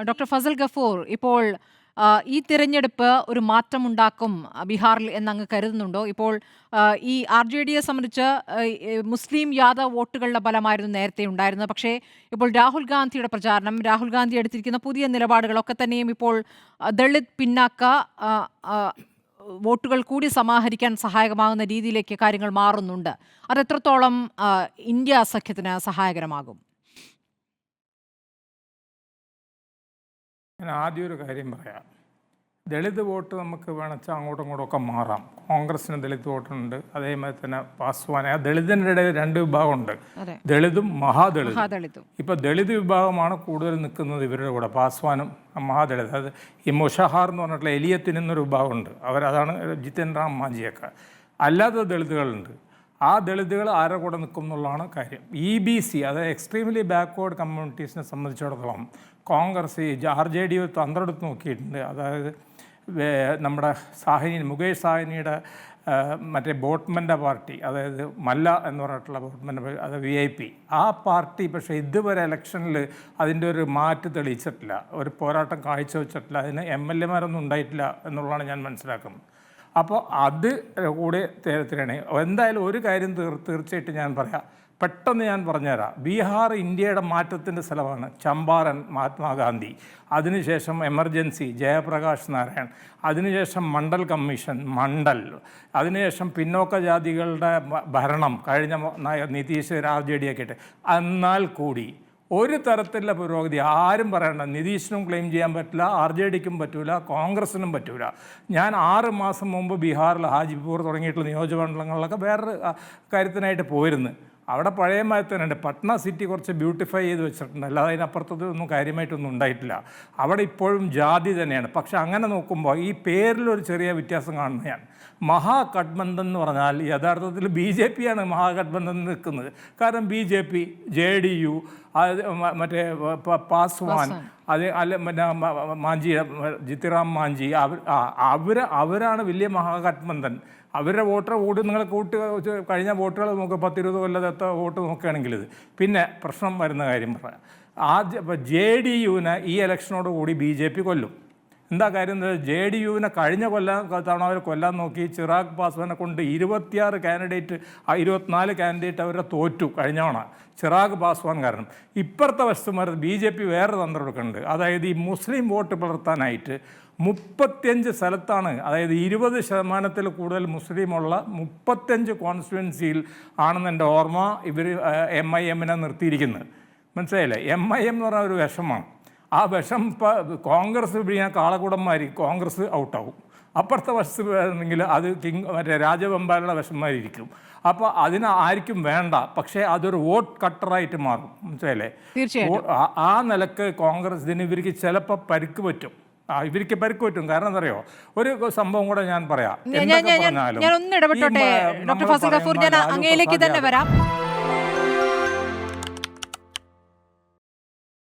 Doctor Fasal Gafoor, ഇപ്പോൾ ഈ തിരഞ്ഞെടുപ്പ് ഒരു മാറ്റമുണ്ടാക്കും ബീഹാറിൽ എന്നങ്ങ് കരുതുന്നുണ്ടോ? ഇപ്പോൾ ഈ RJDയെ സംബന്ധിച്ച് മുസ്ലിം യാദവ് വോട്ടുകളുടെ ബലമായിരുന്നു നേരത്തെ ഉണ്ടായിരുന്നത്. പക്ഷേ ഇപ്പോൾ രാഹുൽ ഗാന്ധിയുടെ പ്രചാരണം, രാഹുൽ ഗാന്ധി എടുത്തിരിക്കുന്ന പുതിയ നിലപാടുകളൊക്കെ തന്നെയും ഇപ്പോൾ ദളിത് പിന്നാക്ക ആ, ആ, വോട്ടുകൾ കൂടി സമാഹരിക്കാൻ സഹായകമാകുന്ന രീതിയിലേക്ക് കാര്യങ്ങൾ മാറുന്നുണ്ട്. അതെത്രത്തോളം ഇന്ത്യ സഖ്യത്തിന് സഹായകരമാകും? ഞാൻ ആദ്യം ഒരു കാര്യം പറയാം. ദളിത് വോട്ട് നമുക്ക് വേണമെച്ചാൽ അങ്ങോട്ടും ഇങ്ങോട്ടും ഒക്കെ മാറാം. കോൺഗ്രസിന് ദളിത് വോട്ടുണ്ട്, അതേമാതിരി തന്നെ പാസ്വാൻ. ആ ദളിതിൻ്റെ ഇടയിൽ രണ്ട് വിഭാഗമുണ്ട്, ദളിതും മഹാദളിതും. ഇപ്പോൾ ദളിത് വിഭാഗമാണ് കൂടുതൽ നിൽക്കുന്നത് ഇവരുടെ കൂടെ, പാസ്വാനും മഹാദളിത്. അത് ഈ മുഷഹാർ എന്ന് പറഞ്ഞിട്ടുള്ള എലിയെ തിന്നുന്നൊരു വിഭാഗമുണ്ട്, അവരതാണ് ജിതൻ റാം മാഞ്ചിയൊക്കെ. അല്ലാത്ത ദളിതുകളുണ്ട്. ആ ദളിതുകൾ ആരുടെ കൂടെ നിൽക്കും എന്നുള്ളതാണ് കാര്യം. EBC, അതായത് എക്സ്ട്രീംലി ബാക്ക്വേർഡ് കമ്മ്യൂണിറ്റീസിനെ സംബന്ധിച്ചിടത്തോളം കോൺഗ്രസ് RJD ഒരു തന്ത്രം എടുത്ത് നോക്കിയിട്ടുണ്ട്. അതായത് നമ്മുടെ മുകേഷ് സാഹ്നിയുടെ മറ്റേ ബോട്ട്മൻ്റെ പാർട്ടി, അതായത് മല്ല എന്ന് പറഞ്ഞിട്ടുള്ള ബോട്ട്മൻ്റെ, അത് VIP, ആ പാർട്ടി പക്ഷേ ഇതുവരെ ഇലക്ഷനിൽ അതിൻ്റെ ഒരു മാറ്റ് തെളിയിച്ചിട്ടില്ല, ഒരു പോരാട്ടം കാഴ്ചവെച്ചിട്ടില്ല. അതിന് MLA മാരൊന്നും ഉണ്ടായിട്ടില്ല എന്നുള്ളതാണ് ഞാൻ മനസ്സിലാക്കുന്നത്. അപ്പോൾ അത് കൂടെ തരത്തിലാണ്. എന്തായാലും ഒരു കാര്യം തീർച്ചയായിട്ടും ഞാൻ പറയാം, പെട്ടെന്ന് ഞാൻ പറഞ്ഞുതരാം. ബീഹാർ ഇന്ത്യയുടെ മാറ്റത്തിൻ്റെ സ്ഥലമാണ്. ചമ്പാരൻ മഹാത്മാഗാന്ധി, അതിനുശേഷം എമർജൻസി ജയപ്രകാശ് നാരായൺ, അതിനുശേഷം മണ്ഡൽ കമ്മീഷൻ അതിനുശേഷം പിന്നോക്ക ജാതികളുടെ ഭരണം കഴിഞ്ഞ നിതീഷ് RJD ഒക്കെ ഇട്ട്. എന്നാൽ കൂടി ഒരു തരത്തിലുള്ള പുരോഗതി ആരും പറയണ്ട. നിതീഷിനും ക്ലെയിം ചെയ്യാൻ പറ്റില്ല, RJDക്കും പറ്റൂല, കോൺഗ്രസിനും പറ്റൂല. ഞാൻ 6 മാസം മുമ്പ് ബീഹാറിൽ ഹാജിപൂർ തുടങ്ങിയിട്ടുള്ള നിയോജകമണ്ഡലങ്ങളിലൊക്കെ വേറൊരു കാര്യത്തിനായിട്ട് പോയിരുന്നു. അവിടെ പഴയ മാറ്റത്തിനുണ്ട്. പട്ന സിറ്റി കുറച്ച് ബ്യൂട്ടിഫൈ ചെയ്ത് വെച്ചിട്ടുണ്ട്, അല്ലാതെ അതിനപ്പുറത്തൊന്നും കാര്യമായിട്ടൊന്നും ഉണ്ടായിട്ടില്ല. അവിടെ ഇപ്പോഴും ജാതി തന്നെയാണ്. പക്ഷെ അങ്ങനെ നോക്കുമ്പോൾ ഈ പേരിലൊരു ചെറിയ വ്യത്യാസം കാണുന്നു ഞാൻ. മഹാഗഠബന്ധൻ എന്ന് പറഞ്ഞാൽ യഥാർത്ഥത്തിൽ BJP ആണ് മഹാഗഠബന്ധൻ നിൽക്കുന്നത്. കാരണം BJP, JDU, മറ്റേ പാസ്വാൻ, ജിതിറാം മാഞ്ചി, അവരാണ് വലിയ മഹാഗഠബന്ധൻ. അവരുടെ വോട്ടർ കൂടി നിങ്ങൾ കഴിഞ്ഞ വോട്ടുകൾ നോക്കുക, 10-20 കൊല്ലത്തെ വോട്ട് നോക്കുകയാണെങ്കിൽ ഇത്. പിന്നെ പ്രശ്നം വരുന്ന കാര്യം പറയാം. JDUവിനെ ഈ ഇലക്ഷനോട് കൂടി BJP കൊല്ലും. എന്താ കാര്യം? JDUവിനെ കഴിഞ്ഞ തവണ അവർ കൊല്ലാൻ നോക്കി. ചിറാഗ് പാസ്വാനെ കൊണ്ട് 24 കാൻഡിഡേറ്റ് അവരെ തോറ്റു കഴിഞ്ഞ തവണ, ചിറാഗ് പാസ്വാൻ കാരണം. ഇപ്പുറത്തെ വശത്തുമാർ BJP വേറെ തന്ത്രം എടുക്കുന്നുണ്ട്. അതായത് ഈ മുസ്ലിം വോട്ട് പുലർത്താനായിട്ട് 35 സ്ഥലത്താണ്, അതായത് 20% കൂടുതൽ മുസ്ലിമുള്ള 35 കോൺസ്റ്റിറ്റ്യുവൻസിയിൽ ആണെന്ന് എൻ്റെ ഓർമ്മ ഇവർ MIMനെ നിർത്തിയിരിക്കുന്നത്. മനസ്സിലായില്ലേ? MIM എന്ന് പറഞ്ഞാൽ ഒരു വിഷമാണ്. ആ വിഷം ഇപ്പോൾ കോൺഗ്രസ് പിടിക്കാൻ കാളകൂടന്മാർ കോൺഗ്രസ് ഔട്ടാവും. അപ്പുറത്തെ വശത്തുണ്ടെങ്കിൽ അത് മറ്റേ രാജവെമ്പാലുള്ള വിഷന്മാരിക്കും. അപ്പോൾ അതിന് ആർക്കും വേണ്ട. പക്ഷേ അതൊരു വോട്ട് കട്ടറായിട്ട് മാറും. മനസ്സിലായില്ലേ? ആ നിലക്ക് കോൺഗ്രസ് ഇവർക്ക് ചിലപ്പോൾ പരിക്ക് പറ്റും. ഇവർക്ക് പരിക്ക് പറ്റും. കാരണം എന്താ അറിയോ, ഒരു സംഭവം കൂടെ ഞാൻ പറയാം. ഞാൻ ഒന്ന് ഇടപെട്ടോട്ടെ ഡോക്ടർ ഫസൽ ഗഫൂർ, ഞാൻ അങ്ങയിലേക്ക് തന്നെ വരാം.